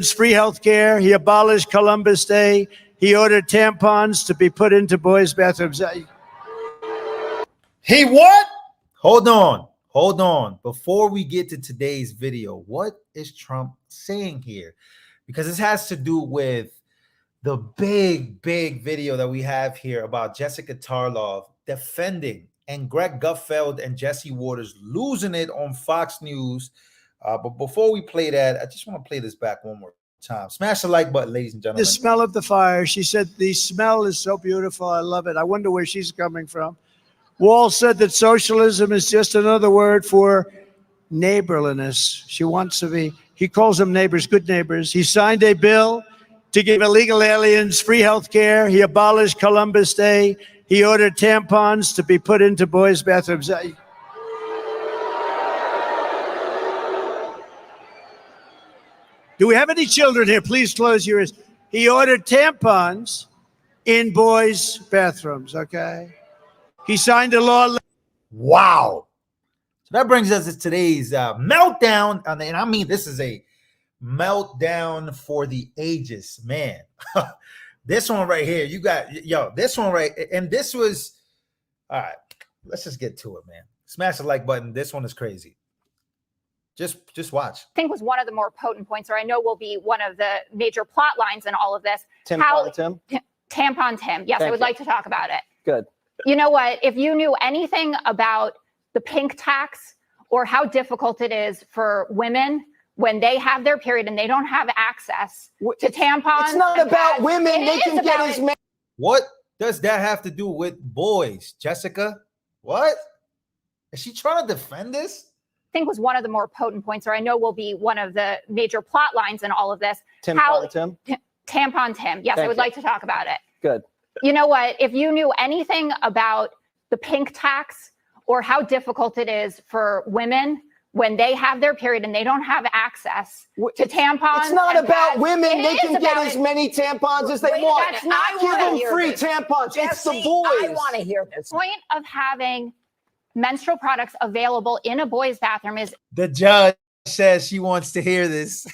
free health care. He abolished Columbus Day. He ordered tampons to be put into boys' bathrooms. He what? Hold on. Before we get to today's video, what is Trump saying here? Because this has to do with the big video that we have here about Jessica Tarlov defending and Greg Gutfeld and Jesse Waters losing it on Fox News. But before we play that, I just want to play this back one more time. Smash the like button, ladies and gentlemen. The smell of the fire. She said, the smell is so beautiful. I love it. I wonder where she's coming from. Walz said that socialism is just another word for neighborliness. She wants to be, he calls them neighbors, good neighbors. He signed a bill to give illegal aliens free health care. He abolished Columbus Day. He ordered tampons to be put into boys' bathrooms. Do we have any children here? Please close your ears. He ordered tampons in boys' bathrooms, okay? He signed a law. Wow. So that brings us to today's meltdown. And I mean, this is a meltdown for the ages, man. This one right here, you got, this one right. And this was, all right, let's just get to it, man. Smash the like button. This one is crazy. Just watch. I think was one of the more potent points, or I know will be one of the major plot lines in all of this. Tampon Tim? Tampon Tim. Yes, I would like to talk about it. Good. You know what? If you knew anything about the pink tax or how difficult it is for women when they have their period and they don't have access to tampons. It's not about pads, women. They can get as many. What does that have to do with boys, Jessica? What? Is she trying to defend this? I think was one of the more potent points, or I know will be one of the major plot lines in all of this. Tampon Tim? Tampon Tim. Yes, I would like to talk about it. Good. You know what? If you knew anything about the pink tax or how difficult it is for women when they have their period and they don't have access to tampons. It's not about pads. Women. They can get as it. Many tampons as they want. That's not give them free tampons. Jesse, it's the boys. I want to hear this. The point of having menstrual products available in a boy's bathroom is the judge says she wants to hear this.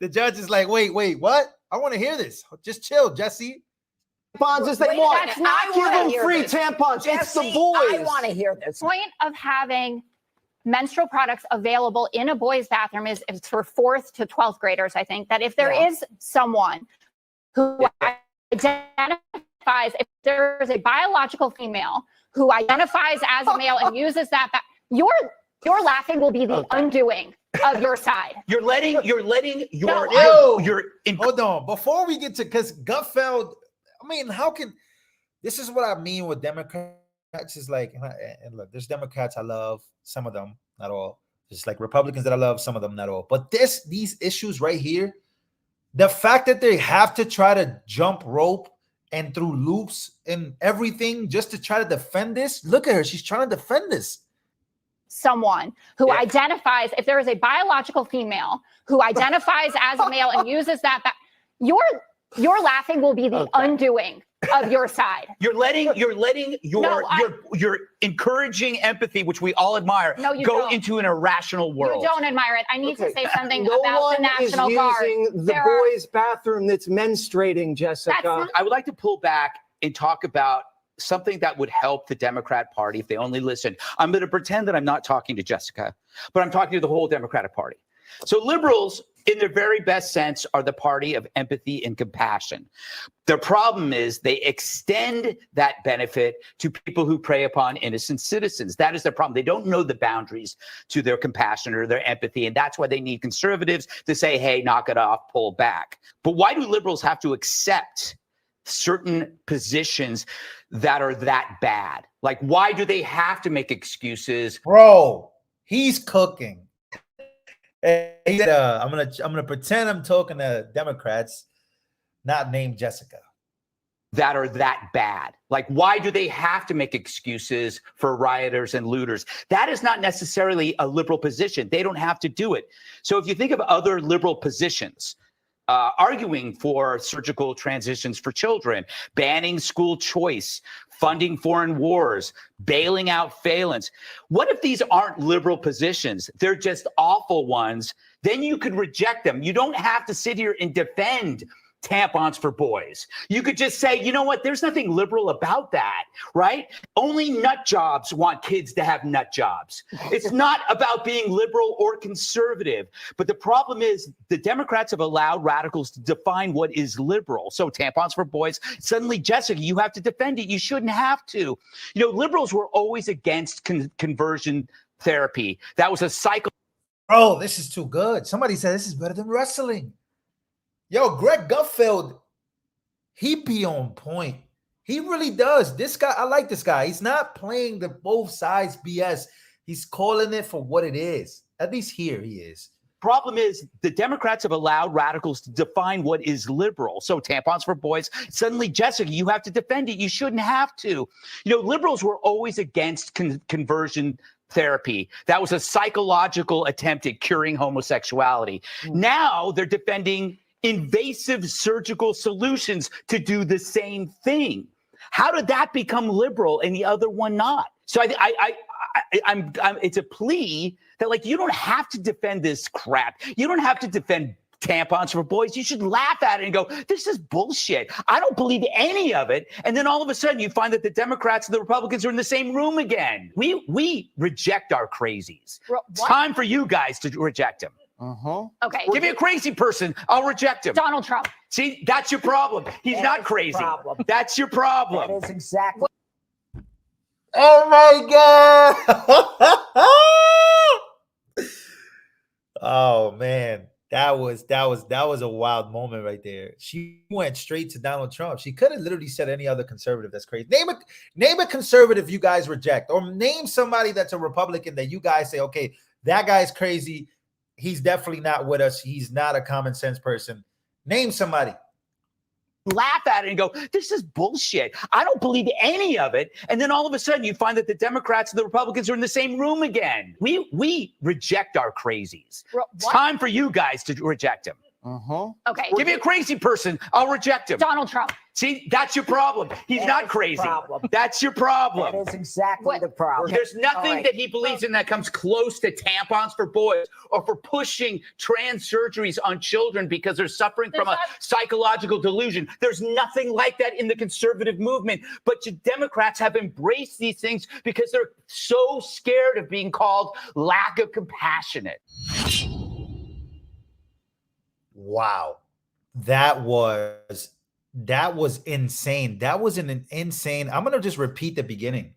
The judge is like, wait, what? I want to hear this. Just chill, Jesse. Tampons as they want. That's not give them free tampons. Jesse, it's the boys. I want to hear this. The point of having menstrual products available in a boy's bathroom is for 4th to 12th graders. I think that if there is someone who identifies, if there is a biological female who identifies as a male and uses that, your laughing will be the undoing of your side. You're letting your hold on before we get to, because Gutfeld, I mean, how can, this is what I mean with Democrats is like, and look, there's Democrats I love, some of them, not all. There's like Republicans that I love, some of them, not all. But these issues right here, the fact that they have to try to jump rope and through loops and everything just to try to defend this. Look at her. She's trying to defend this. Someone who identifies, if there is a biological female who identifies as a male and uses that, your laughing will be the undoing of your side. You're encouraging empathy, which we all admire, go into an irrational world. You don't admire it. I need to say something about the National Guard. No one is using the boys' bathroom that's menstruating, Jessica. I would like to pull back and talk about something that would help the Democrat Party if they only listened. I'm going to pretend that I'm not talking to Jessica, but I'm talking to the whole Democratic Party. So liberals, in their very best sense, are the party of empathy and compassion. The problem is they extend that benefit to people who prey upon innocent citizens. That is their problem. They don't know the boundaries to their compassion or their empathy, and that's why they need conservatives to say, hey, knock it off, pull back. But why do liberals have to accept certain positions that are that bad? Like, why do they have to make excuses? Bro, he's cooking. He said, I'm gonna pretend I'm talking to Democrats, not named Jessica. That are that bad. Like, why do they have to make excuses for rioters and looters? That is not necessarily a liberal position. They don't have to do it. So if you think of other liberal positions, arguing for surgical transitions for children, banning school choice funding foreign wars, bailing out phalanx. What if these aren't liberal positions? They're just awful ones. Then you could reject them. You don't have to sit here and defend tampons for boys. You could just say, you know what? There's nothing liberal about that, right? Only nut jobs want kids to have nut jobs. It's not about being liberal or conservative. But the problem is the Democrats have allowed radicals to define what is liberal. So tampons for boys, suddenly, Jessica, you have to defend it. You shouldn't have to. You know, liberals were always against conversion therapy. That was a cycle. Bro, this is too good. Somebody said this is better than wrestling. Yo, Greg Gutfeld, he be on point. He really does. This guy, I like this guy. He's not playing the both sides BS. He's calling it for what it is. At least here he is. Problem is the Democrats have allowed radicals to define what is liberal. So tampons for boys, suddenly, Jessica, you have to defend it. You shouldn't have to. You know, liberals were always against conversion therapy. That was a psychological attempt at curing homosexuality. Now they're defending invasive surgical solutions to do the same thing. How did that become liberal and the other one not? So I'm it's a plea that, like, you don't have to defend this crap. You don't have to defend tampons for boys. You should laugh at it and go, this is bullshit. I don't believe any of it. And then all of a sudden you find that the Democrats and the Republicans are in the same room again. We reject our crazies. It's time for you guys to reject them. Okay. Give me a crazy person. I'll reject him. Donald Trump. See, that's your problem. He's not crazy. That's your problem. That is exactly. Oh my God. Oh man. That was a wild moment right there. She went straight to Donald Trump. She could have literally said any other conservative. That's crazy. Name a conservative you guys reject, or name somebody that's a Republican that you guys say, okay, that guy's crazy. He's definitely not with us. He's not a common sense person. Name somebody. Laugh at it and go, this is bullshit. I don't believe any of it. And then all of a sudden you find that the Democrats and the Republicans are in the same room again. We reject our crazies. It's time for you guys to reject him. Okay. Give me a crazy person. I'll reject him. Donald Trump. See, that's your problem. He's not crazy. That's your problem. That is exactly the problem. There's nothing that he believes in that comes close to tampons for boys or for pushing trans surgeries on children because they're suffering from a psychological delusion. There's nothing like that in the conservative movement. But the Democrats have embraced these things because they're so scared of being called lack of compassionate. Wow. That was insane. That was an insane. I'm going to just repeat the beginning.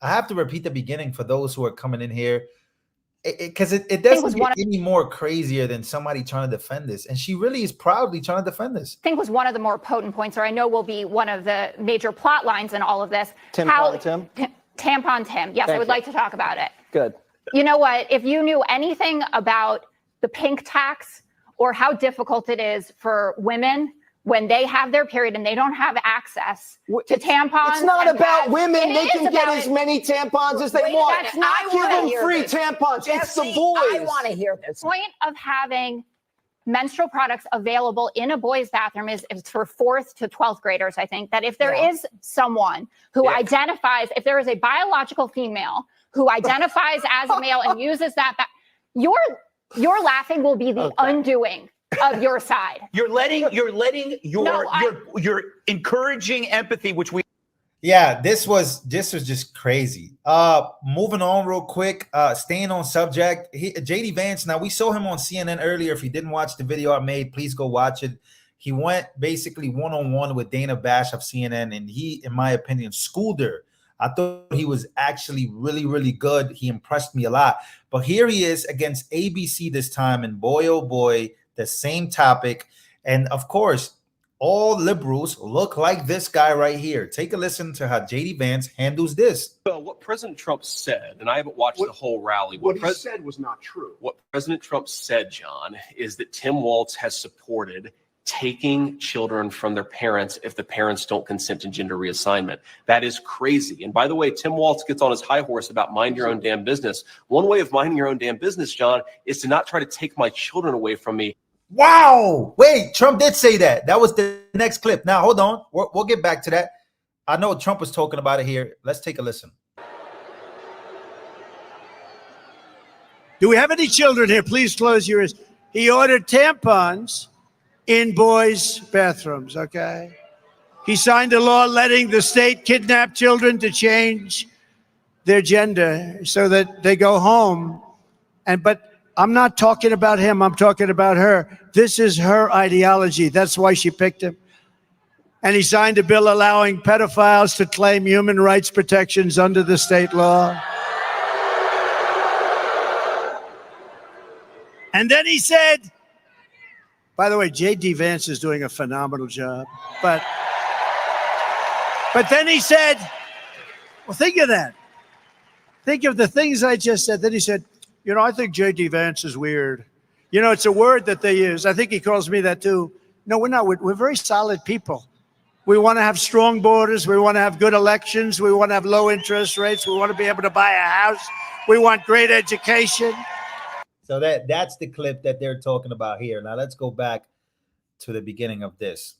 I have to repeat the beginning for those who are coming in here, because it doesn't get any more crazier than somebody trying to defend this. And she really is proudly trying to defend this. I think was one of the more potent points, or I know will be one of the major plot lines in all of this. Tampon Tim? Tampon Tim. Yes, I would like to talk about it. Good. You know what? If you knew anything about the pink tax or how difficult it is for women when they have their period and they don't have access to tampons. It's not about pads. women. They can get as many tampons as they want. That's not I give them free tampons. It's the boys. I want to hear this. The point of having menstrual products available in a boy's bathroom is for 4th to 12th graders, I think, that if there is someone who identifies, if there is a biological female who identifies as a male and uses that, your laughing will be the undoing of your side. You're encouraging empathy, which we. Yeah, this was just crazy. Moving on real quick, staying on subject. JD Vance, now we saw him on CNN earlier. If you didn't watch the video I made, please go watch it. He went basically one-on-one with Dana Bash of CNN, and he, in my opinion, schooled her. I thought he was actually really, really good. He impressed me a lot. But here he is against ABC this time, and boy, oh boy, the same topic. And of course, all liberals look like this guy right here. Take a listen to how JD Vance handles this. Well, what President Trump said, and I haven't watched the whole rally. What he said was not true. What President Trump said, John, is that Tim Walz has supported taking children from their parents if the parents don't consent to gender reassignment. That is crazy. And by the way, Tim Walz gets on his high horse about mind your own damn business. One way of minding your own damn business, John, is to not try to take my children away from me. Wow. Wait, Trump did say that. That was the next clip. Now, hold on. We'll get back to that. I know Trump was talking about it here. Let's take a listen. Do we have any children here? Please close your ears. He ordered tampons in boys' bathrooms, okay? He signed a law letting the state kidnap children to change their gender so that they go home. But I'm not talking about him. I'm talking about her. This is her ideology. That's why she picked him. And he signed a bill allowing pedophiles to claim human rights protections under the state law. And then he said, by the way, J.D. Vance is doing a phenomenal job. But then he said, well, think of that. Think of the things I just said. Then he said, you know, I think J.D. Vance is weird. You know, it's a word that they use. I think he calls me that too. No, we're not. We're very solid people. We want to have strong borders. We want to have good elections. We want to have low interest rates. We want to be able to buy a house. We want great education. So that's the clip that they're talking about here. Now let's go back to the beginning of this.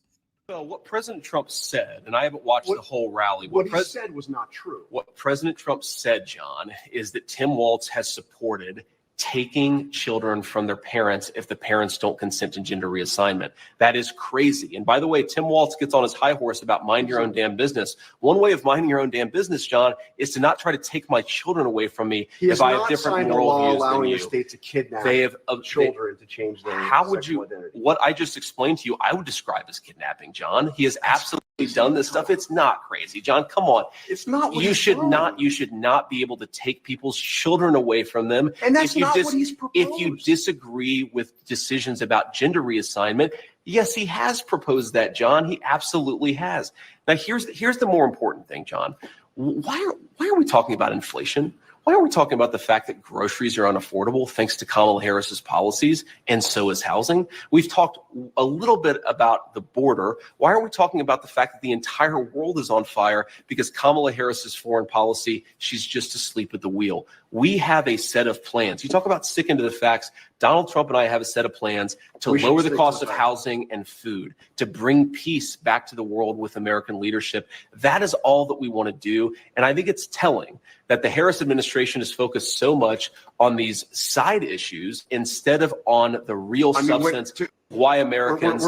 Well, what President Trump said, and I haven't watched the whole rally. What he said was not true. What President Trump said, John, is that Tim Walz has supported taking children from their parents if the parents don't consent to gender reassignment. That is crazy. And by the way, Tim Walz gets on his high horse about mind your own damn business. One way of minding your own damn business, John, is to not try to take my children away from me if I have different moral views than allowing you. the state to kidnap They have children to change their How would sexual you? identity. What I just explained to you, I would describe as kidnapping, John. He has absolutely done this stuff. It's not crazy, John. Come on. It's not what You he's should doing. not. You should not be able to take people's children away from them. And that's If you not what he's proposed. If you disagree with decisions about gender reassignment, yes, he has proposed that, John. He absolutely has. Now, here's the more important thing, John. Why are we talking about inflation? Why are we talking about the fact that groceries are unaffordable thanks to Kamala Harris's policies, and so is housing? We've talked a little bit about the border. Why aren't we talking about the fact that the entire world is on fire because Kamala Harris's foreign policy, she's just asleep at the wheel? We have a set of plans. You talk about sticking to the facts. Donald Trump and I have a set of plans to We should lower the stick cost to of the housing and food, to bring peace back to the world with American leadership. That is all that we want to do. And I think it's telling that the Harris administration is focused so much on these side issues instead of on the real substance, why Americans.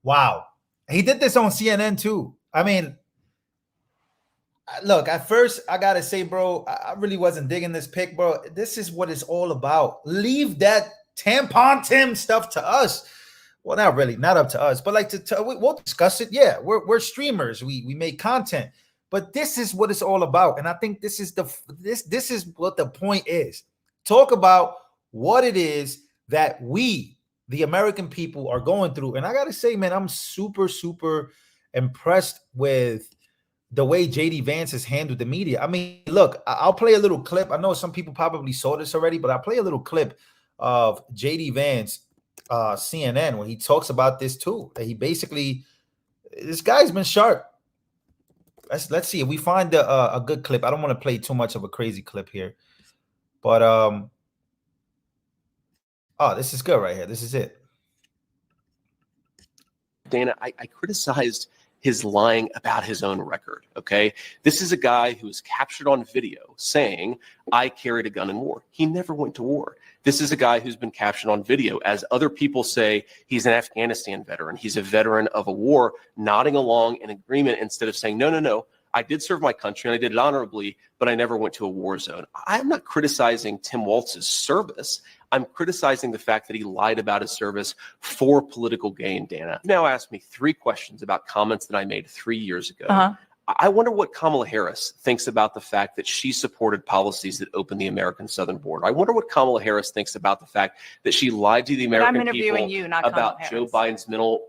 Wow. He did this on CNN too. I mean, look, at first, I got to say, bro, I really wasn't digging this pick, bro. This is what it's all about. Leave that tampon Tim stuff to us. Well, not really, not up to us, but like we'll discuss it. Yeah, we're streamers. We make content, but this is what it's all about. And I think this is this is what the point is. Talk about what it is that we, the American people, are going through. And I got to say, man, I'm super, super impressed with the way J.D. Vance has handled the media. I mean, look, I'll play a little clip. I know some people probably saw this already, but I'll play a little clip of J.D. Vance, CNN, when he talks about this too. That he basically, this guy's been sharp. Let's see if we find a good clip. I don't want to play too much of a crazy clip here, but oh, this is good right here. This is it. Dana, I criticized his lying about his own record, okay? This is a guy who was captured on video saying, I carried a gun in war. He never went to war. This is a guy who's been captured on video, as other people say he's an Afghanistan veteran. He's a veteran of a war, nodding along in agreement instead of saying, no, I did serve my country and I did it honorably, but I never went to a war zone. I'm not criticizing Tim Walz's service. I'm criticizing the fact that he lied about his service for political gain, Dana. You now asked me 3 questions about comments that I made 3 years ago. I wonder what Kamala Harris thinks about the fact that she supported policies that opened the American southern border. I wonder what Kamala Harris thinks about the fact that she lied to the American people about Joe Biden's middle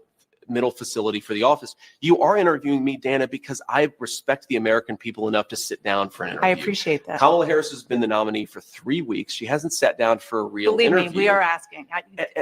facility for the office. You are interviewing me, Dana, because I respect the American people enough to sit down for an interview. I appreciate that. Kamala Harris has been the nominee for 3 weeks. She hasn't sat down for a real interview. Believe me, we are asking.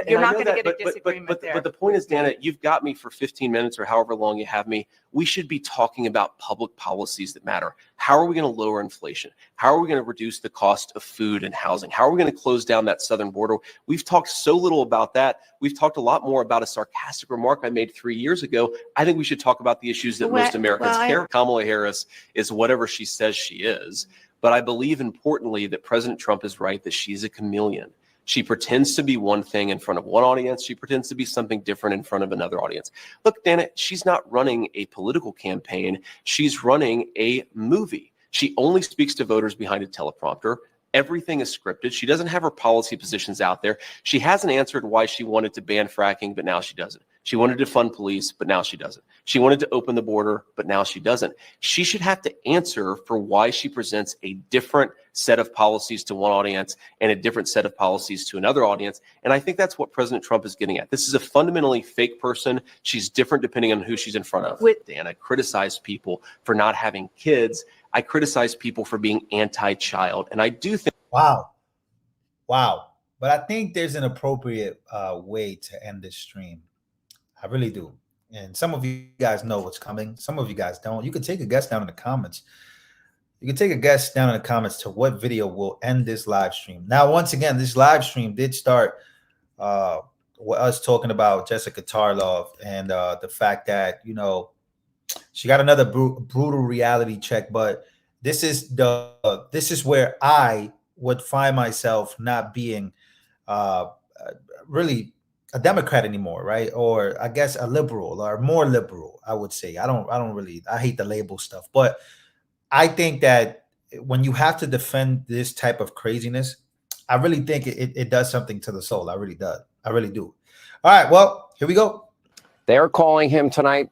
You're not going to get a disagreement there. But the point is, Dana, you've got me for 15 minutes or however long you have me. We should be talking about public policies that matter, How are we going to lower inflation? How are we going to reduce the cost of food and housing? How are we going to close down that southern border? We've talked so little about that. We've talked a lot more about a sarcastic remark I made 3 years ago. I think we should talk about the issues that most Americans care. Kamala Harris is whatever she says she is. But I believe importantly that President Trump is right, that she's a chameleon. She pretends to be one thing in front of one audience. She pretends to be something different in front of another audience. Look, Dana, she's not running a political campaign. She's running a movie. She only speaks to voters behind a teleprompter. Everything is scripted. She doesn't have her policy positions out there. She hasn't answered why she wanted to ban fracking, but now she doesn't. She wanted to fund police, but now she doesn't. She wanted to open the border, but now she doesn't. She should have to answer for why she presents a different set of policies to one audience and a different set of policies to another audience. And I think that's what President Trump is getting at. This is a fundamentally fake person. She's different depending on who she's in front of. Dan, I criticize people for not having kids. I criticize people for being anti-child. And I do think— Wow. But I think there's an appropriate way to end this stream. I really do. And some of you guys know what's coming. Some of you guys don't. You can take a guess down in the comments. You can take a guess down in the comments to what video will end this live stream. Now, once again, this live stream did start with us talking about Jessica Tarlov and the fact that, you know, she got another brutal reality check. But this is where I would find myself not being really a Democrat anymore, right? Or I guess a liberal or more liberal, I would say. I hate the label stuff, but I think that when you have to defend this type of craziness, I really think it does something to the soul. I really do. All right, well, here we go. They're calling him tonight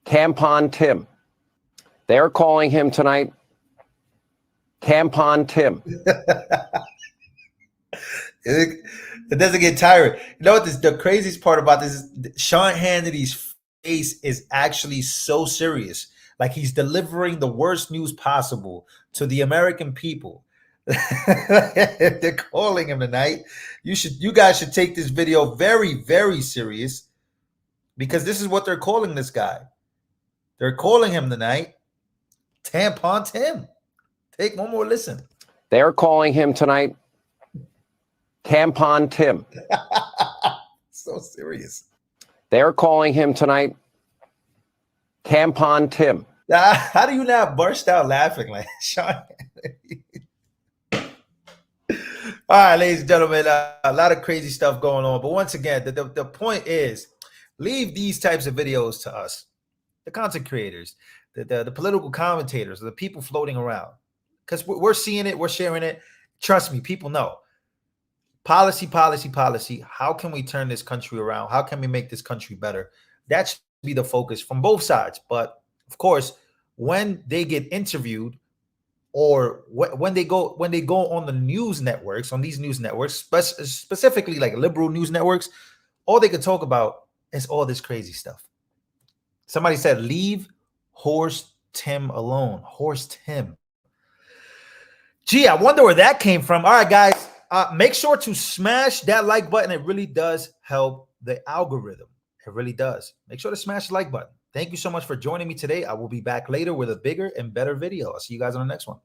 Tampon Tim. They're calling him tonight Tampon Tim. It doesn't get tired. You know what the craziest part about this is? Sean Hannity's face is actually so serious. Like he's delivering the worst news possible to the American people. They're calling him tonight. You guys should take this video very, very serious, because this is what they're calling this guy. They're calling him tonight Tampon Tim. Take one more listen. They're calling him tonight Tampon Tim. So serious. They're calling him tonight Tampon Tim. How do you not burst out laughing like Sean? All right, ladies and gentlemen, a lot of crazy stuff going on. But once again, the point is, leave these types of videos to us, the content creators, the political commentators, the people floating around, because we're seeing it, we're sharing it. Trust me, people know. Policy. How can we turn this country around? How can we make this country better? That should be the focus from both sides. But of course, when they get interviewed, or when they go on the news networks, on these news networks, specifically like liberal news networks, all they could talk about is all this crazy stuff. Somebody said, leave Horse Tim alone. Horse Tim. Gee, I wonder where that came from. All right, guys. Make sure to smash that like button. It really does help the algorithm. It really does. Make sure to smash the like button. Thank you so much for joining me today. I will be back later with a bigger and better video. I'll see you guys on the next one.